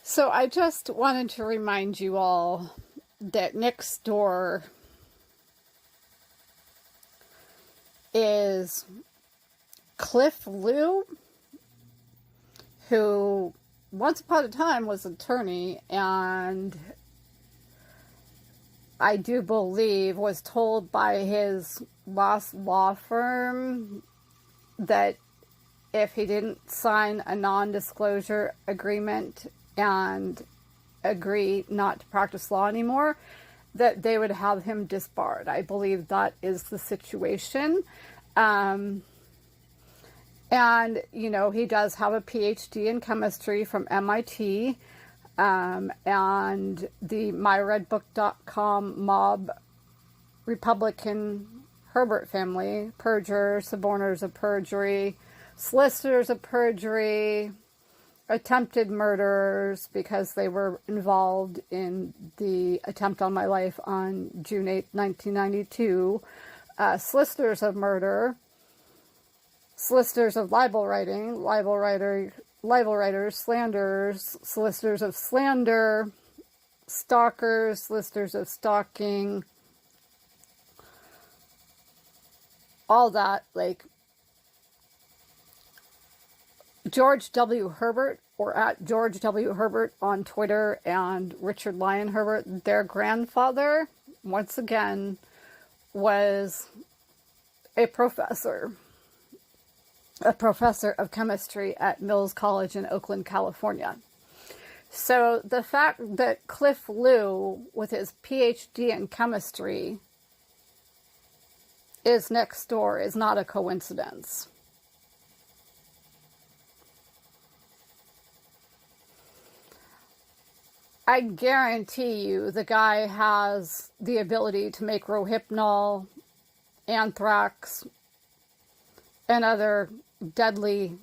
So I just wanted to remind you all that next door is Cliff Lou, who once upon a time was an attorney and I do believe was told by his last law firm that if he didn't sign a non-disclosure agreement and agree not to practice law anymore, that they would have him disbarred. I believe that is the situation. And, you know, he does have a PhD in chemistry from MIT. And the myredbook.com mob Republican Herbert family, perjurers, suborners of perjury, solicitors of perjury, attempted murderers because they were involved in the attempt on my life on June 8, 1992, solicitors of murder, solicitors of libel writing, libel writers, slanderers, solicitors of slander, stalkers, solicitors of stalking, all that, like George W. Herbert, or at George W. Herbert on Twitter, and Richard Lyon Herbert, their grandfather, once again, was a professor of chemistry at Mills College in Oakland, California. So the fact that Cliff Lou, with his PhD in chemistry, is next door is not a coincidence. I guarantee you the guy has the ability to make rohypnol, anthrax, and other deadly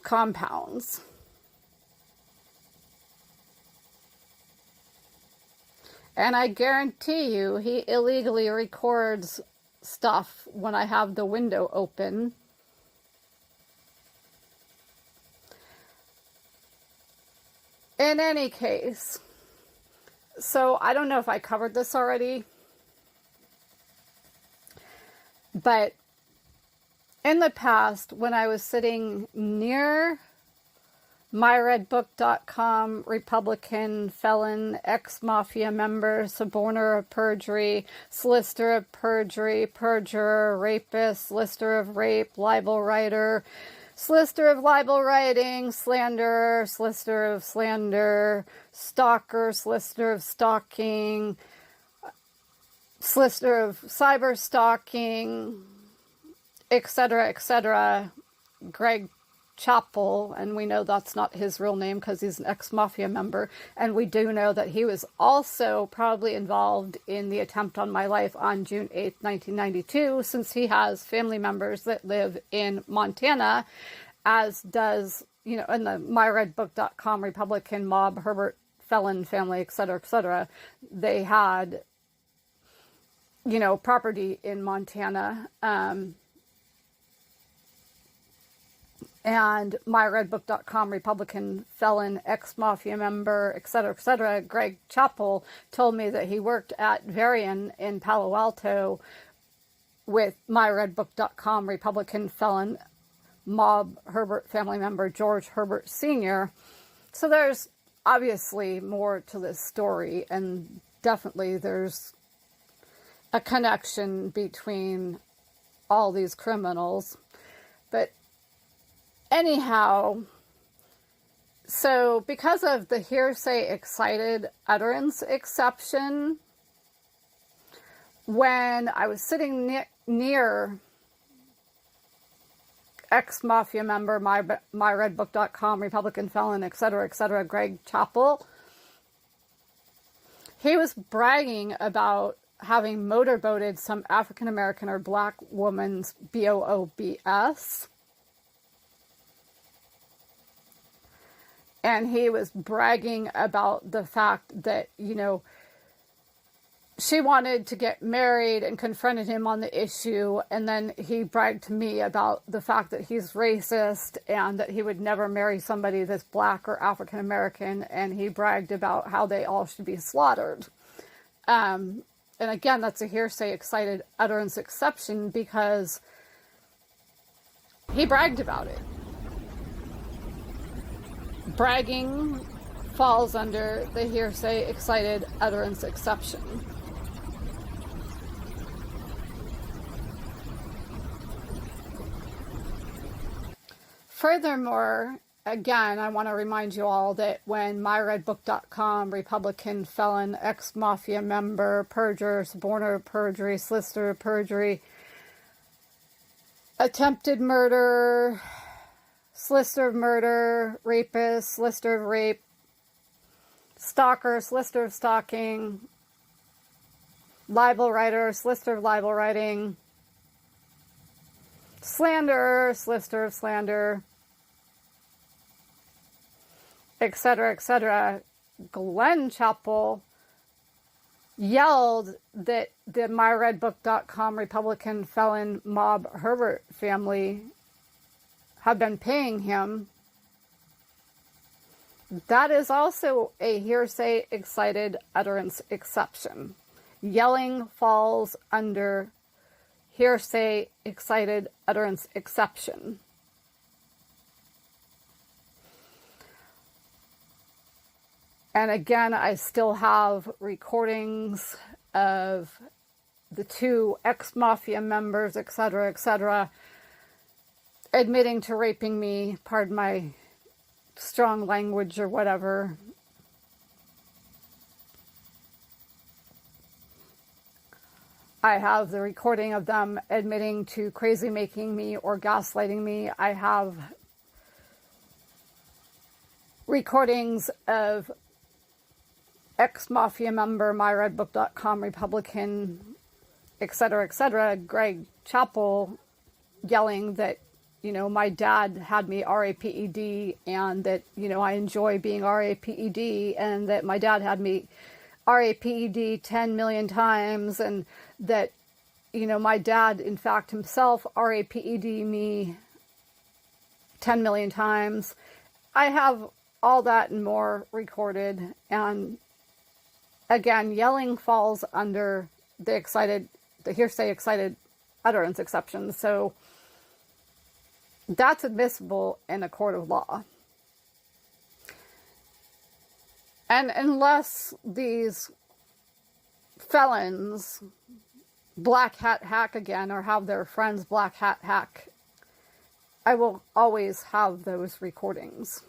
compounds. And I guarantee you he illegally records stuff when I have the window open. In any case, so I don't know if I covered this already, but in the past, when I was sitting near myredbook.com Republican felon, ex-mafia member, suborner of perjury, solicitor of perjury, perjurer, rapist, solicitor of rape, libel writer, solicitor of libel writing, slanderer, solicitor of slander, stalker, solicitor of stalking, solicitor of cyber stalking, etc., Greg Chappell, and we know that's not his real name because he's an ex-mafia member, and we do know that he was also probably involved in the attempt on my life on June 8th, 1992, since he has family members that live in Montana, as does, you know, in the myredbook.com Republican mob, Herbert felon family, etc., they had, you know, property in Montana, and myredbook.com Republican felon, ex-mafia member, etc., Greg Chappell, told me that he worked at Varian in Palo Alto with myredbook.com Republican felon, mob Herbert family member George Herbert Sr. So there's obviously more to this story, and definitely there's a connection between all these criminals. But anyhow, so because of the hearsay excited utterance exception, when I was sitting near ex-mafia member, myredbook.com Republican felon, etc., Greg Chappell, he was bragging about having motorboated some African-American or black woman's BOOBS. And he was bragging about the fact that, you know, she wanted to get married and confronted him on the issue, and then he bragged to me about the fact that he's racist and that he would never marry somebody that's black or African American, and he bragged about how they all should be slaughtered. And again, that's a hearsay excited utterance exception because he bragged about it. Bragging falls under the hearsay excited utterance exception. Furthermore, again, I want to remind you all that when myredbook.com, Republican felon, ex-mafia member, perjurer, suborner of perjury, solicitor of perjury, attempted murder, solicitor of murder, rapist, solicitor of rape, stalker, solicitor of stalking, libel writer, solicitor of libel writing, slanderer, solicitor of slander, etc., etc. Glenn Chappell yelled that the myredbook.com Republican felon mob Herbert family have been paying him. That is also a hearsay excited utterance exception. Yelling falls under hearsay excited utterance exception. And again, I still have recordings of the two ex-mafia members, etc., admitting to raping me, pardon my strong language or whatever. I have the recording of them admitting to crazy making me or gaslighting me. I have recordings of ex-mafia member, myredbook.com, Republican, etc., Greg Chappell yelling that, you know, my dad had me RAPED and that, you know, I enjoy being RAPED and that my dad had me RAPED 10 million times and that, you know, my dad, in fact, himself RAPED me 10 million times. I have all that and more recorded, and again, yelling falls under the hearsay excited utterance exception. So that's admissible in a court of law. And unless these felons black hat hack again or have their friends black hat hack, I will always have those recordings.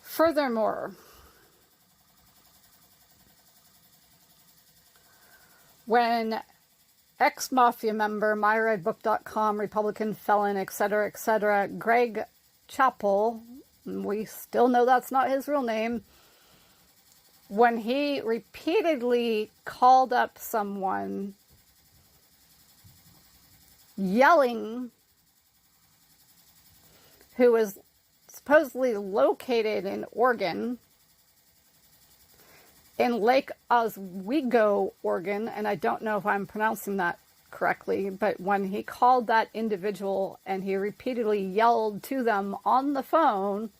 Furthermore, when ex-mafia member, myredbook.com, Republican felon, etc., Greg Chappell, we still know that's not his real name, when he repeatedly called up someone yelling, who was supposedly located in Oregon, in Lake Oswego, Oregon, and I don't know if I'm pronouncing that correctly, but when he called that individual and he repeatedly yelled to them on the phone,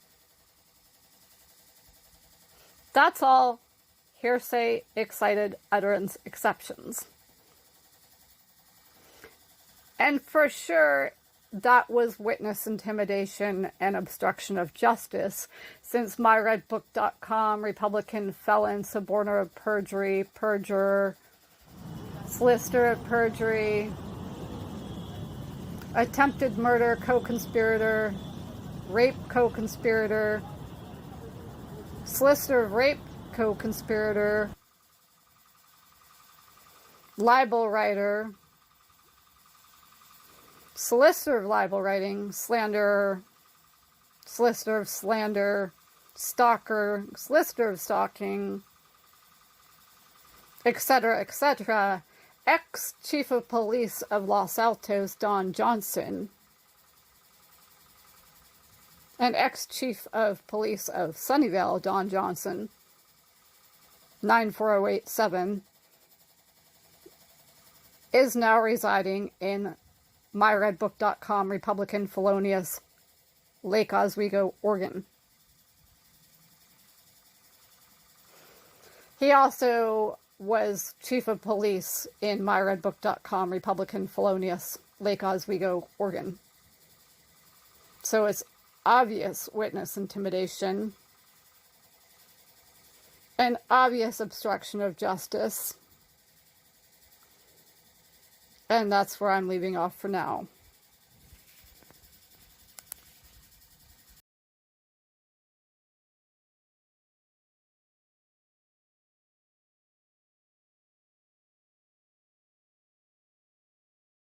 that's all hearsay excited utterance exceptions. And for sure, that was witness intimidation and obstruction of justice, since myredbook.com, Republican felon, suborner of perjury, perjurer, solicitor of perjury, attempted murder co-conspirator, rape co-conspirator, solicitor of rape co-conspirator, libel writer, solicitor of libel writing, slanderer, solicitor of slander, stalker, solicitor of stalking, etc., ex-chief of police of Los Altos, Don Johnson, And ex-chief of police of Sunnyvale, Don Johnson, 94087, is now residing in myredbook.com Republican Felonious, Lake Oswego, Oregon. He also was chief of police in myredbook.com Republican Felonious, Lake Oswego, Oregon. So it's obvious witness intimidation and obvious obstruction of justice. And that's where I'm leaving off for now.